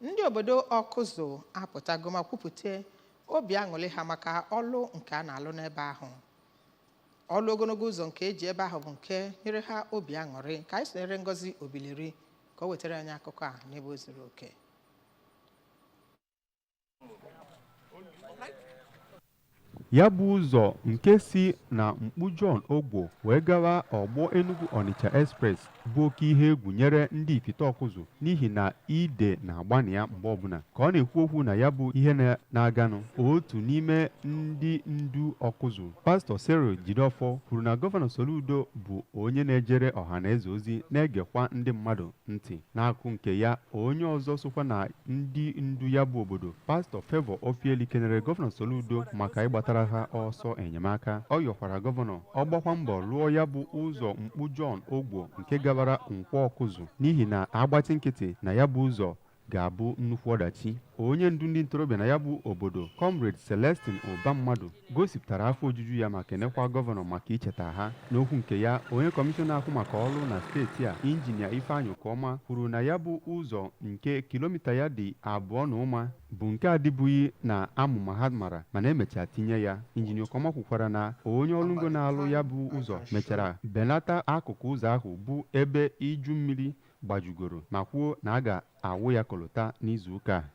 ndị obodo Awkuzu apụtago ma kwupụta obi aṅụrị ha maka ọlụ nke a na-alụ n'ebe ahụ. Ọlụ ogologo ụzọ nke eji ebe ahụ bụ nke nyere ha obi aṅụrị. Ka anyị sonyere Ngozi Obileri ka o wetara anyị akụkọ a n'ebe o zuru oke. Ya bụ ụzọ nke si na Mkpu John Ogbo wee gawa ọgbọ Enugu Onitsha Express bụ oke ihe egwu nyere ndị Ivite Awkuzu n'ihi na ide na-agbani ya mgbe ọbụla. Ka ọ na-ekwu okwu na ya bụ ihe na-aganụ, otu n'ime ndị ndu Awkuzu, Pastọ Cyril Jideofor, kwuru na Gọvanọ Soludo bụ onye na-ejere ọha na eze ozi na-egekwa ndị mmadụ ntị. N'akụ nke ya, onye ọzọ sokwa na ndị ndu ya bụ obodo, Pastọ Favour Ofieli, kenere Gọvanọ Soludo maka ịgbatara ha ọsọ enyemaka. Ọ yọkwara gọvanọ ọ gbakwa mbọ lụọ ya bụ ụzọ Mkpu John Ogbo nke gabara Nkwọ Awkuzu n'ihi na agbatị nkịtị na ya bụ ụzọ ga-abụ nnukwu ọdachi. Onye ndu ndị ntorobịa na ya bụ obodo, Comrade Celestine Ụbammadụ, gosipụtara afọ ojuju ya ma kenekwa gọvanọ maka icheta ha. N'okwu nke ya, onye kọmishọna ahụ maka ọrụ na steeti a, Injinia Ifeanyị Ụkọma, kwuru na ya bụ ụzọ nke kilomita ya dị 2.1 bụ nke adịbụghị na amụma ha mara mana emecha tinye ya. Injinia Ụkọma kwukwara na onye ọrụ ngo na-alụ ya bụ ụzọ mechara belata akụkụ ụzọ ahụ bụ ebe iju mmiri gbajugoro ma kwuo na a ga-awụ ya kolota n'izu ụka a.